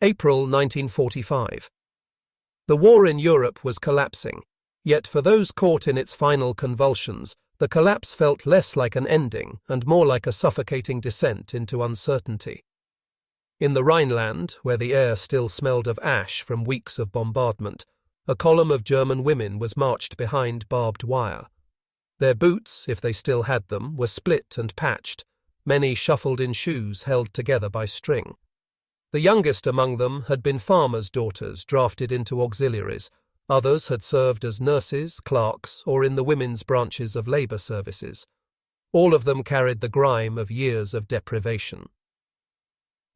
April 1945. The war in Europe was collapsing, yet for those caught in its final convulsions, the collapse felt less like an ending and more like a suffocating descent into uncertainty. In the Rhineland, where the air still smelled of ash from weeks of bombardment, a column of German women was marched behind barbed wire. Their boots, if they still had them, were split and patched, many shuffled in shoes held together by string. The youngest among them had been farmers' daughters drafted into auxiliaries. Others had served as nurses, clerks, or in the women's branches of labour services. All of them carried the grime of years of deprivation.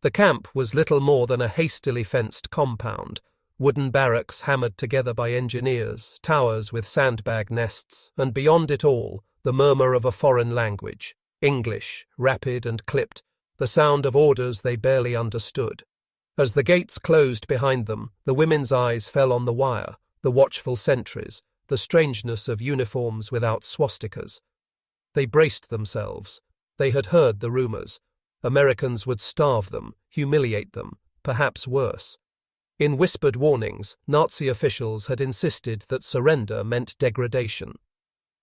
The camp was little more than a hastily fenced compound, wooden barracks hammered together by engineers, towers with sandbag nests, and beyond it all, the murmur of a foreign language, English, rapid and clipped, the sound of orders they barely understood. As the gates closed behind them, the women's eyes fell on the wire, the watchful sentries, the strangeness of uniforms without swastikas. They braced themselves. They had heard the rumors. Americans would starve them, humiliate them, perhaps worse. In whispered warnings, Nazi officials had insisted that surrender meant degradation.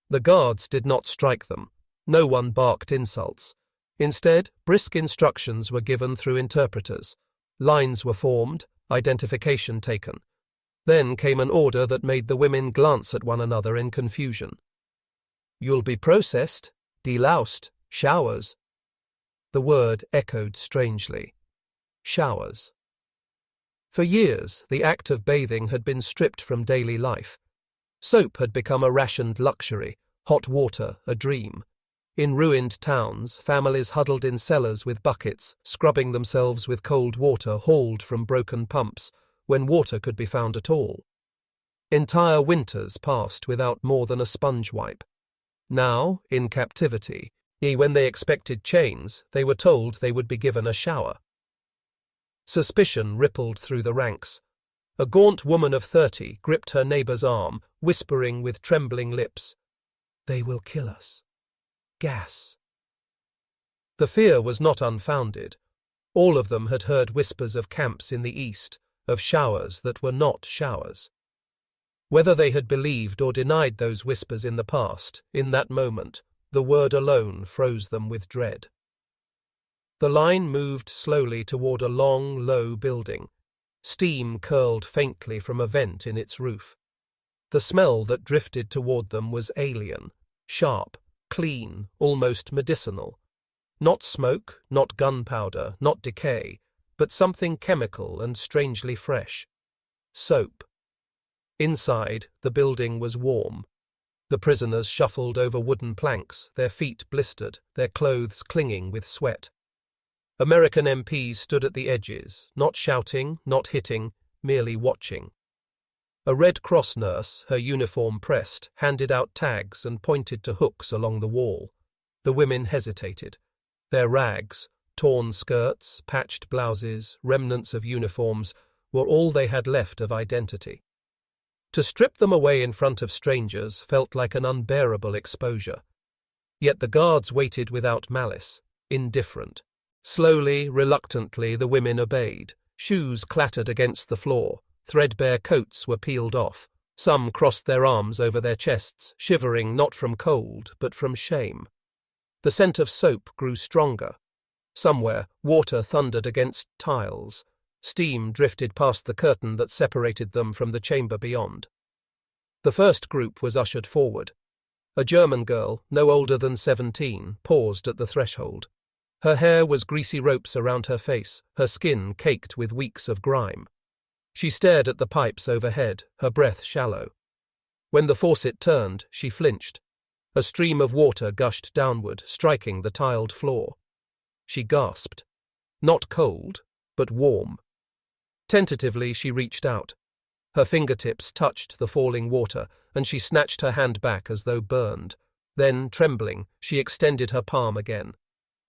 The guards did not strike them. No one barked insults. Instead, brisk instructions were given through interpreters. Lines were formed, identification taken. Then came an order that made the women glance at one another in confusion. "You'll be processed, deloused, showers." The word echoed strangely. Showers. For years, the act of bathing had been stripped from daily life. Soap had become a rationed luxury, hot water a dream. In ruined towns, families huddled in cellars with buckets, scrubbing themselves with cold water hauled from broken pumps, when water could be found at all. Entire winters passed without more than a sponge wipe. Now, in captivity, when they expected chains, they were told they would be given a shower. Suspicion rippled through the ranks. A gaunt woman of 30 gripped her neighbour's arm, whispering with trembling lips, "They will kill us. Gas." The fear was not unfounded. All of them had heard whispers of camps in the east, of showers that were not showers. Whether they had believed or denied those whispers in the past, in that moment, the word alone froze them with dread. The line moved slowly toward a long, low building. Steam curled faintly from a vent in its roof. The smell that drifted toward them was alien, sharp, clean, almost medicinal. Not smoke, not gunpowder, not decay, but something chemical and strangely fresh. Soap. Inside, the building was warm. The prisoners shuffled over wooden planks, their feet blistered, their clothes clinging with sweat. American MPs stood at the edges, not shouting, not hitting, merely watching. A Red Cross nurse, her uniform pressed, handed out tags and pointed to hooks along the wall. The women hesitated. Their rags, torn skirts, patched blouses, remnants of uniforms, were all they had left of identity. To strip them away in front of strangers felt like an unbearable exposure. Yet the guards waited without malice, indifferent. Slowly, reluctantly, the women obeyed. Shoes clattered against the floor. Threadbare coats were peeled off. Some crossed their arms over their chests, shivering not from cold, but from shame. The scent of soap grew stronger. Somewhere, water thundered against tiles. Steam drifted past the curtain that separated them from the chamber beyond. The first group was ushered forward. A German girl, no older than 17, paused at the threshold. Her hair was greasy ropes around her face, her skin caked with weeks of grime. She stared at the pipes overhead, her breath shallow. When the faucet turned, she flinched. A stream of water gushed downward, striking the tiled floor. She gasped. Not cold, but warm. Tentatively, she reached out. Her fingertips touched the falling water, and she snatched her hand back as though burned. Then, trembling, she extended her palm again.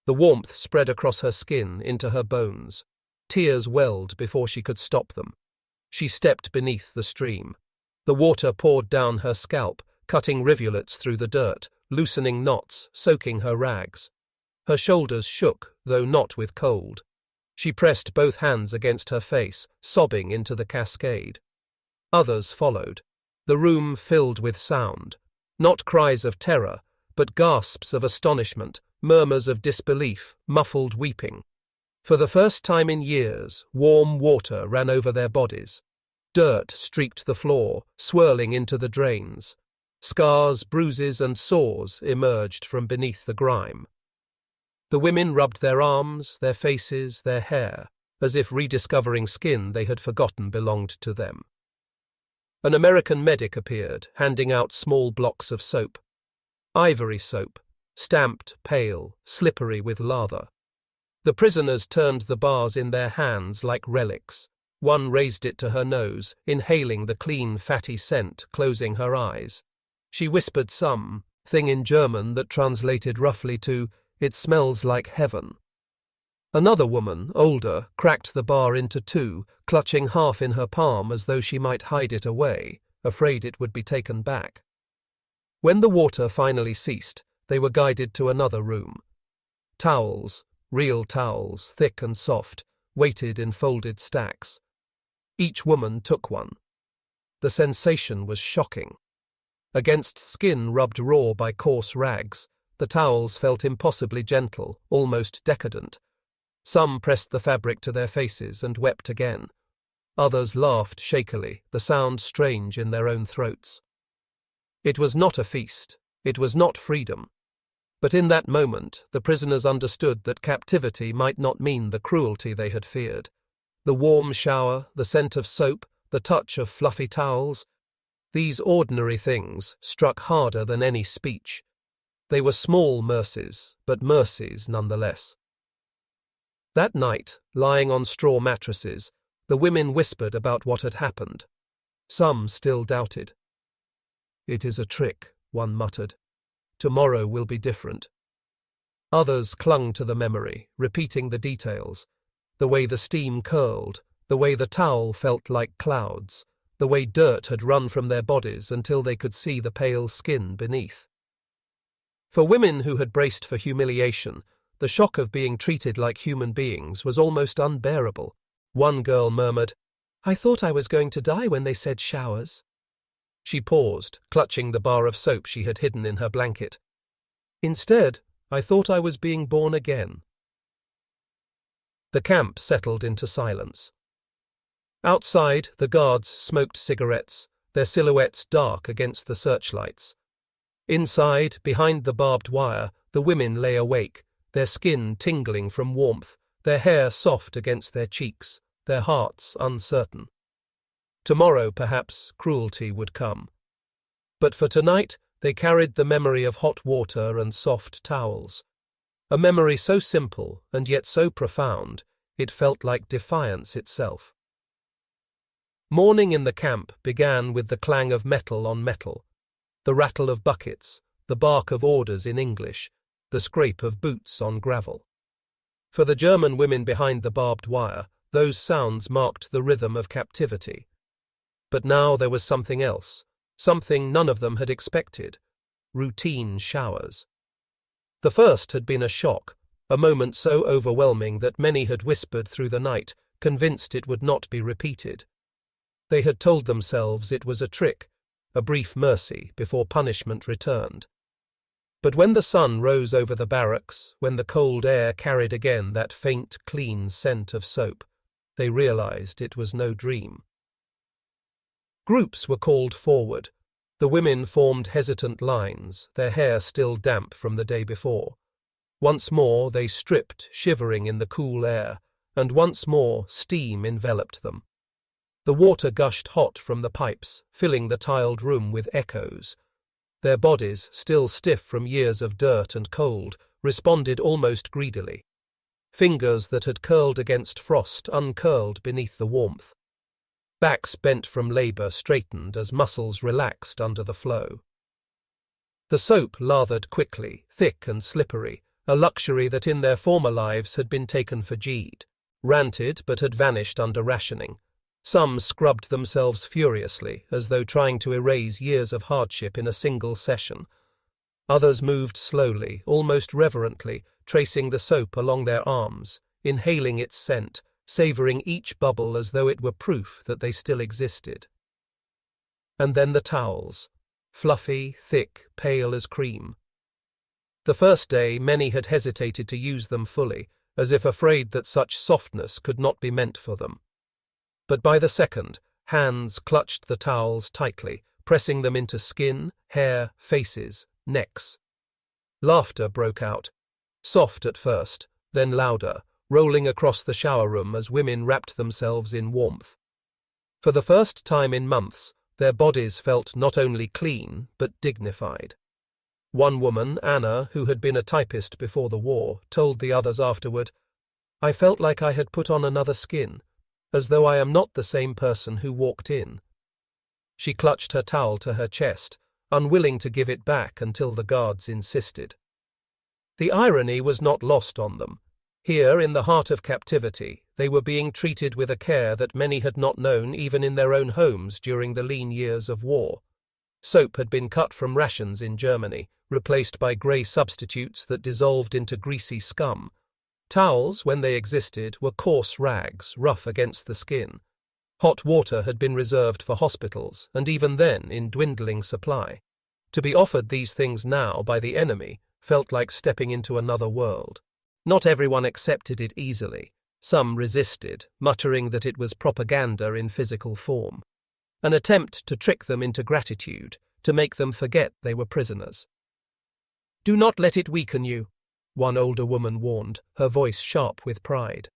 The warmth spread across her skin, into her bones. Tears welled before she could stop them. She stepped beneath the stream. The water poured down her scalp, cutting rivulets through the dirt, loosening knots, soaking her rags. Her shoulders shook, though not with cold. She pressed both hands against her face, sobbing into the cascade. Others followed. The room filled with sound. Not cries of terror, but gasps of astonishment, murmurs of disbelief, muffled weeping. For the first time in years, warm water ran over their bodies. Dirt streaked the floor, swirling into the drains. Scars, bruises, and sores emerged from beneath the grime. The women rubbed their arms, their faces, their hair, as if rediscovering skin they had forgotten belonged to them. An American medic appeared, handing out small blocks of soap. Ivory soap, stamped, pale, slippery with lather. The prisoners turned the bars in their hands like relics. One raised it to her nose, inhaling the clean, fatty scent, closing her eyes. She whispered some thing in German that translated roughly to, "It smells like heaven." Another woman, older, cracked the bar into two, clutching half in her palm as though she might hide it away, afraid it would be taken back. When the water finally ceased, they were guided to another room. Towels, real towels, thick and soft, waited in folded stacks. Each woman took one. The sensation was shocking. Against skin rubbed raw by coarse rags, the towels felt impossibly gentle, almost decadent. Some pressed the fabric to their faces and wept again. Others laughed shakily, the sound strange in their own throats. It was not a feast. It was not freedom. But in that moment, the prisoners understood that captivity might not mean the cruelty they had feared. The warm shower, the scent of soap, the touch of fluffy towels, these ordinary things struck harder than any speech. They were small mercies, but mercies nonetheless. That night, lying on straw mattresses, the women whispered about what had happened. Some still doubted. "It is a trick," one muttered. "Tomorrow will be different." Others clung to the memory, repeating the details. The way the steam curled, the way the towel felt like clouds, the way dirt had run from their bodies until they could see the pale skin beneath. For women who had braced for humiliation, the shock of being treated like human beings was almost unbearable. One girl murmured, "I thought I was going to die when they said showers." She paused, clutching the bar of soap she had hidden in her blanket. "Instead, I thought I was being born again." The camp settled into silence. Outside, the guards smoked cigarettes, their silhouettes dark against the searchlights. Inside, behind the barbed wire, the women lay awake, their skin tingling from warmth, their hair soft against their cheeks, their hearts uncertain. Tomorrow, perhaps, cruelty would come. But for tonight, they carried the memory of hot water and soft towels. A memory so simple and yet so profound, it felt like defiance itself. Morning in the camp began with the clang of metal on metal, the rattle of buckets, the bark of orders in English, the scrape of boots on gravel. For the German women behind the barbed wire, those sounds marked the rhythm of captivity. But now there was something else, something none of them had expected: routine showers. The first had been a shock, a moment so overwhelming that many had whispered through the night, convinced it would not be repeated. They had told themselves it was a trick, a brief mercy before punishment returned. But when the sun rose over the barracks, when the cold air carried again that faint, clean scent of soap, they realized it was no dream. Groups were called forward. The women formed hesitant lines, their hair still damp from the day before. Once more they stripped, shivering in the cool air, and once more steam enveloped them. The water gushed hot from the pipes, filling the tiled room with echoes. Their bodies, still stiff from years of dirt and cold, responded almost greedily. Fingers that had curled against frost uncurled beneath the warmth. Backs bent from labor straightened as muscles relaxed under the flow. The soap lathered quickly, thick and slippery, a luxury that in their former lives had been taken for granted, ranted but had vanished under rationing. Some scrubbed themselves furiously, as though trying to erase years of hardship in a single session. Others moved slowly, almost reverently, tracing the soap along their arms, inhaling its scent, savoring each bubble as though it were proof that they still existed. And then the towels, fluffy, thick, pale as cream. The first day, many had hesitated to use them fully, as if afraid that such softness could not be meant for them. But by the second, hands clutched the towels tightly, pressing them into skin, hair, faces, necks. Laughter broke out, soft at first, then louder, rolling across the shower room as women wrapped themselves in warmth. For the first time in months, their bodies felt not only clean, but dignified. One woman, Anna, who had been a typist before the war, told the others afterward, "I felt like I had put on another skin, as though I am not the same person who walked in." She clutched her towel to her chest, unwilling to give it back until the guards insisted. The irony was not lost on them. Here, in the heart of captivity, they were being treated with a care that many had not known even in their own homes during the lean years of war. Soap had been cut from rations in Germany, replaced by grey substitutes that dissolved into greasy scum. Towels, when they existed, were coarse rags, rough against the skin. Hot water had been reserved for hospitals, and even then in dwindling supply. To be offered these things now by the enemy felt like stepping into another world. Not everyone accepted it easily. Some resisted, muttering that it was propaganda in physical form. An attempt to trick them into gratitude, to make them forget they were prisoners. "Do not let it weaken you," one older woman warned, her voice sharp with pride.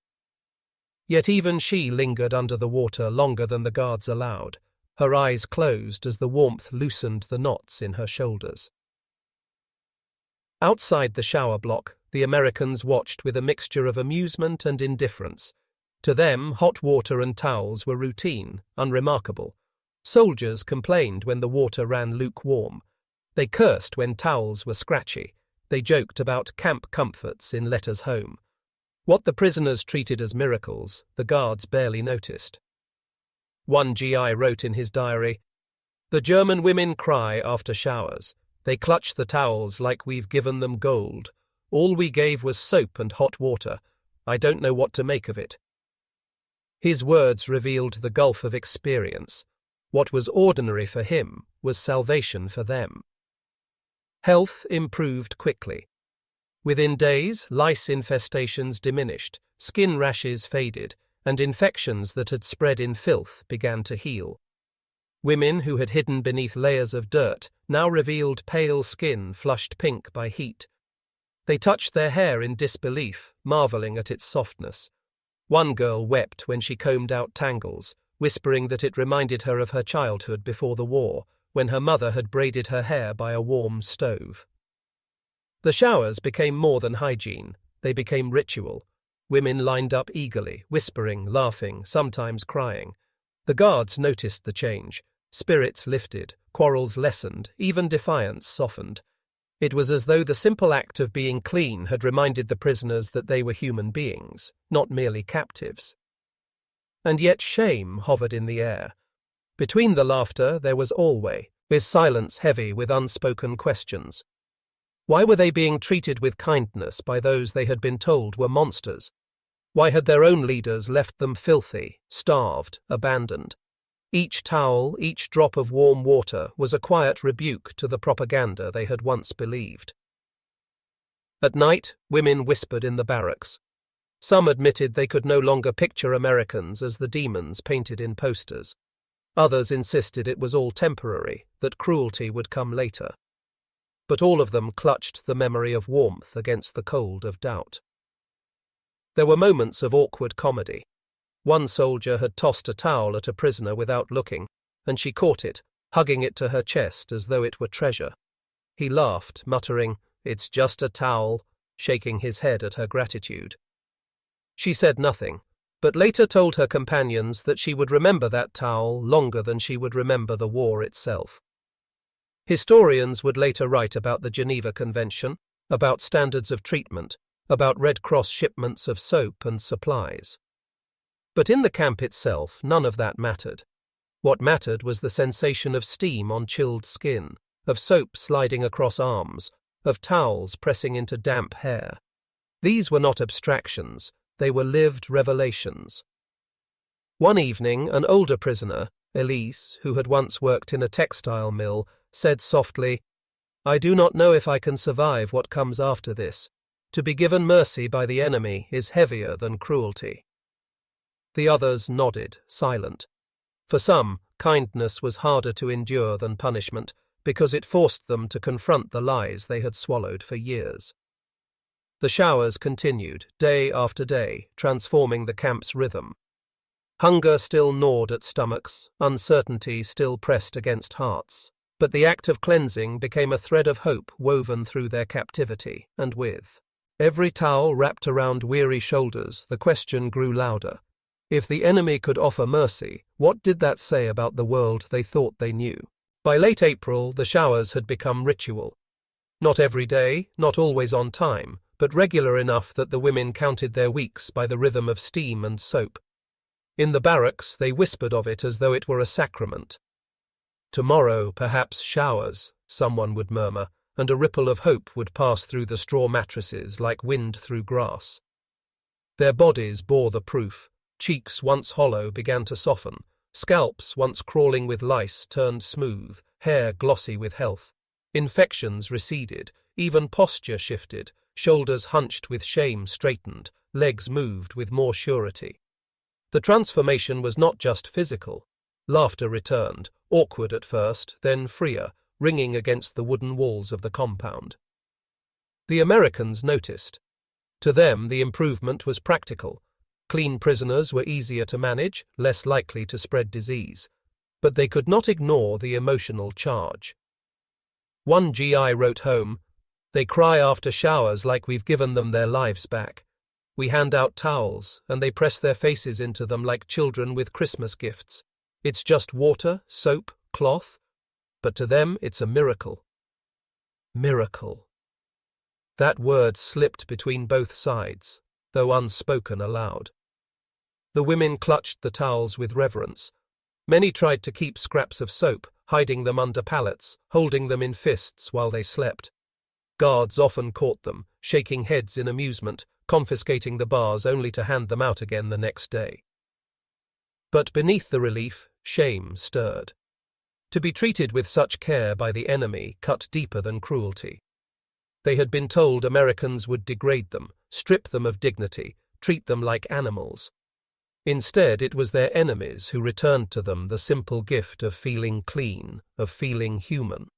Yet even she lingered under the water longer than the guards allowed, her eyes closed as the warmth loosened the knots in her shoulders. Outside the shower block, the Americans watched with a mixture of amusement and indifference. To them, hot water and towels were routine, unremarkable. Soldiers complained when the water ran lukewarm. They cursed when towels were scratchy. They joked about camp comforts in letters home. What the prisoners treated as miracles, the guards barely noticed. One GI wrote in his diary, "The German women cry after showers. They clutch the towels like we've given them gold. All we gave was soap and hot water. I don't know what to make of it." His words revealed the gulf of experience. What was ordinary for him was salvation for them. Health improved quickly. Within days, lice infestations diminished, skin rashes faded, and infections that had spread in filth began to heal. Women who had hidden beneath layers of dirt now revealed pale skin flushed pink by heat. They touched their hair in disbelief, marveling at its softness. One girl wept when she combed out tangles, whispering that it reminded her of her childhood before the war, when her mother had braided her hair by a warm stove. The showers became more than hygiene, they became ritual. Women lined up eagerly, whispering, laughing, sometimes crying. The guards noticed the change. Spirits lifted, quarrels lessened, even defiance softened. It was as though the simple act of being clean had reminded the prisoners that they were human beings, not merely captives. And yet shame hovered in the air. Between the laughter there was always silence heavy with unspoken questions. Why were they being treated with kindness by those they had been told were monsters? Why had their own leaders left them filthy, starved, abandoned? Each towel, each drop of warm water was a quiet rebuke to the propaganda they had once believed. At night, women whispered in the barracks. Some admitted they could no longer picture Americans as the demons painted in posters. Others insisted it was all temporary, that cruelty would come later. But all of them clutched the memory of warmth against the cold of doubt. There were moments of awkward comedy. One soldier had tossed a towel at a prisoner without looking, and she caught it, hugging it to her chest as though it were treasure. He laughed, muttering, "It's just a towel," shaking his head at her gratitude. She said nothing, but later told her companions that she would remember that towel longer than she would remember the war itself. Historians would later write about the Geneva Convention, about standards of treatment, about Red Cross shipments of soap and supplies. But in the camp itself, none of that mattered. What mattered was the sensation of steam on chilled skin, of soap sliding across arms, of towels pressing into damp hair. These were not abstractions, They were lived revelations. One evening, an older prisoner, Elise, who had once worked in a textile mill, said softly, "I do not know if I can survive what comes after this. To be given mercy by the enemy is heavier than cruelty." The others nodded, silent. For some, kindness was harder to endure than punishment, because it forced them to confront the lies they had swallowed for years. The showers continued, day after day, transforming the camp's rhythm. Hunger still gnawed at stomachs, uncertainty still pressed against hearts, but the act of cleansing became a thread of hope woven through their captivity, and with every towel wrapped around weary shoulders, the question grew louder. If the enemy could offer mercy, what did that say about the world they thought they knew? By late April, the showers had become ritual. Not every day, not always on time, but regular enough that the women counted their weeks by the rhythm of steam and soap. In the barracks, they whispered of it as though it were a sacrament. "Tomorrow, perhaps showers," someone would murmur, and a ripple of hope would pass through the straw mattresses like wind through grass. Their bodies bore the proof. Cheeks once hollow began to soften. Scalps once crawling with lice turned smooth, hair glossy with health. Infections receded, even posture shifted, shoulders hunched with shame straightened, legs moved with more surety. The transformation was not just physical. Laughter returned, awkward at first, then freer, ringing against the wooden walls of the compound. The Americans noticed. To them, the improvement was practical. Clean prisoners were easier to manage, less likely to spread disease. But they could not ignore the emotional charge. One GI wrote home, "They cry after showers like we've given them their lives back. We hand out towels, and they press their faces into them like children with Christmas gifts. It's just water, soap, cloth, but to them it's a miracle." Miracle. That word slipped between both sides, though unspoken aloud. The women clutched the towels with reverence. Many tried to keep scraps of soap, hiding them under pallets, holding them in fists while they slept. Guards often caught them, shaking heads in amusement, confiscating the bars only to hand them out again the next day. But beneath the relief, shame stirred. To be treated with such care by the enemy cut deeper than cruelty. They had been told Americans would degrade them, strip them of dignity, treat them like animals. Instead, it was their enemies who returned to them the simple gift of feeling clean, of feeling human.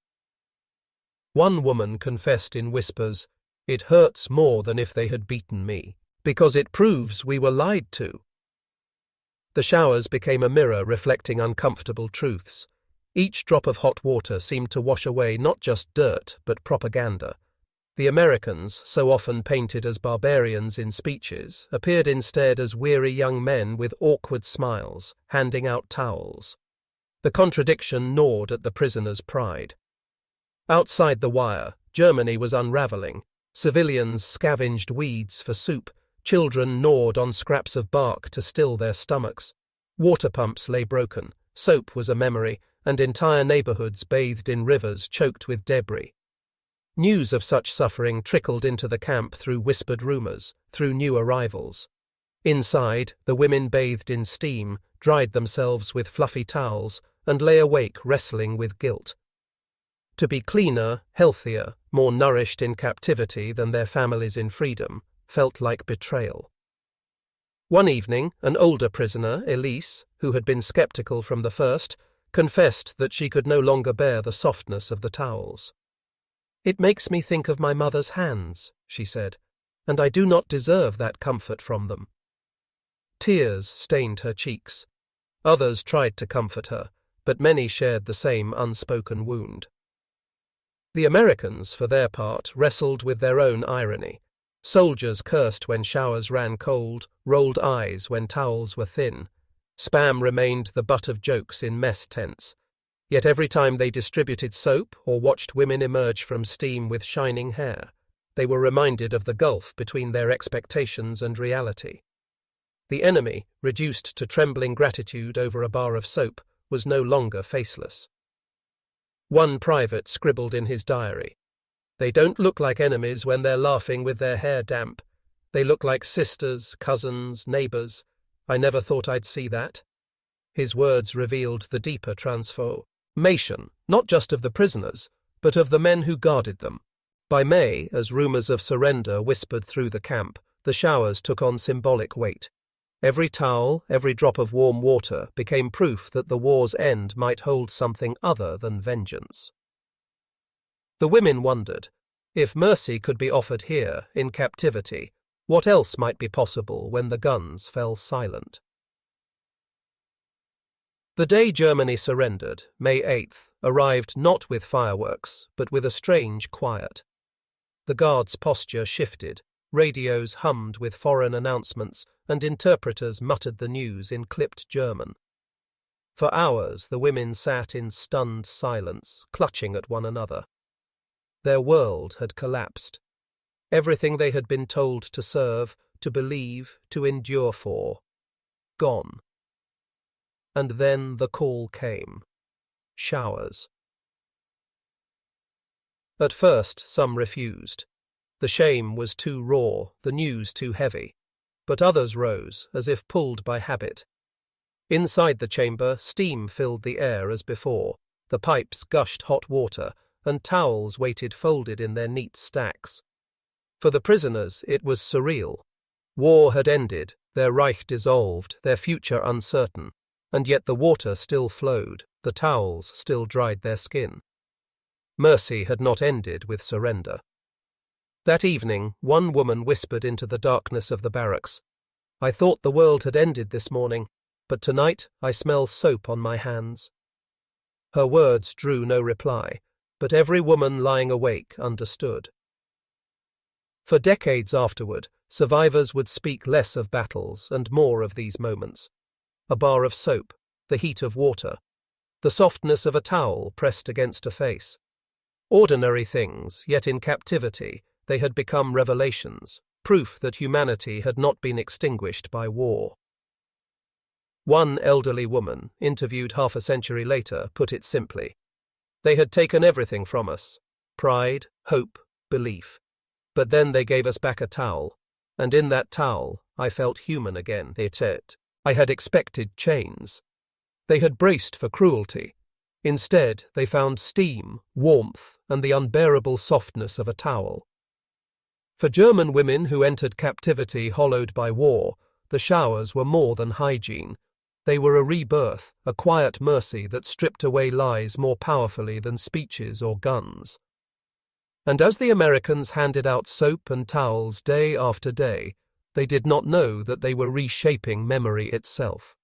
One woman confessed in whispers, "It hurts more than if they had beaten me, because it proves we were lied to." The showers became a mirror reflecting uncomfortable truths. Each drop of hot water seemed to wash away not just dirt, but propaganda. The Americans, so often painted as barbarians in speeches, appeared instead as weary young men with awkward smiles, handing out towels. The contradiction gnawed at the prisoners' pride. Outside the wire, Germany was unraveling. Civilians scavenged weeds for soup. Children gnawed on scraps of bark to still their stomachs. Water pumps lay broken. Soap was a memory, and entire neighborhoods bathed in rivers choked with debris. News of such suffering trickled into the camp through whispered rumors, through new arrivals. Inside, the women bathed in steam, dried themselves with fluffy towels, and lay awake wrestling with guilt. To be cleaner, healthier, more nourished in captivity than their families in freedom felt like betrayal. One evening, an older prisoner, Elise, who had been skeptical from the first, confessed that she could no longer bear the softness of the towels. "It makes me think of my mother's hands," she said, "and I do not deserve that comfort from them." Tears stained her cheeks. Others tried to comfort her, but many shared the same unspoken wound. The Americans, for their part, wrestled with their own irony. Soldiers cursed when showers ran cold, rolled eyes when towels were thin. Spam remained the butt of jokes in mess tents. Yet every time they distributed soap or watched women emerge from steam with shining hair, they were reminded of the gulf between their expectations and reality. The enemy, reduced to trembling gratitude over a bar of soap, was no longer faceless. One private scribbled in his diary, "They don't look like enemies when they're laughing with their hair damp. They look like sisters, cousins, neighbors. I never thought I'd see that." His words revealed the deeper transformation, not just of the prisoners, but of the men who guarded them. By May, as rumors of surrender whispered through the camp, the showers took on symbolic weight. Every towel, every drop of warm water became proof that the war's end might hold something other than vengeance. The women wondered, if mercy could be offered here, in captivity, what else might be possible when the guns fell silent? The day Germany surrendered, May 8th, arrived not with fireworks, but with a strange quiet. The guards' posture shifted, radios hummed with foreign announcements, and interpreters muttered the news in clipped German. For hours the women sat in stunned silence, clutching at one another. Their world had collapsed. Everything they had been told to serve, to believe, to endure for, gone. And then the call came. Showers. At first some refused. The shame was too raw, the news too heavy. But others rose, as if pulled by habit. Inside the chamber, steam filled the air as before. The pipes gushed hot water, and towels waited folded in their neat stacks. For the prisoners, it was surreal. War had ended, their Reich dissolved, their future uncertain, and yet the water still flowed, the towels still dried their skin. Mercy had not ended with surrender. That evening, one woman whispered into the darkness of the barracks, "I thought the world had ended this morning, but tonight I smell soap on my hands." Her words drew no reply, but every woman lying awake understood. For decades afterward, survivors would speak less of battles and more of these moments. A bar of soap, the heat of water, the softness of a towel pressed against a face. Ordinary things, yet in captivity, they had become revelations, proof that humanity had not been extinguished by war. One elderly woman, interviewed half a century later, put it simply. "They had taken everything from us, pride, hope, belief. But then they gave us back a towel, and in that towel I felt human again." I had expected chains. They had braced for cruelty. Instead, they found steam, warmth, and the unbearable softness of a towel. For German women who entered captivity hollowed by war, the showers were more than hygiene. They were a rebirth, a quiet mercy that stripped away lies more powerfully than speeches or guns. And as the Americans handed out soap and towels day after day, they did not know that they were reshaping memory itself.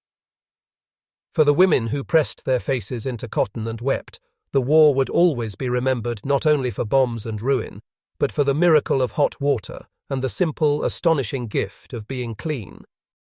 For the women who pressed their faces into cotton and wept, the war would always be remembered not only for bombs and ruin, but for the miracle of hot water and the simple, astonishing gift of being clean.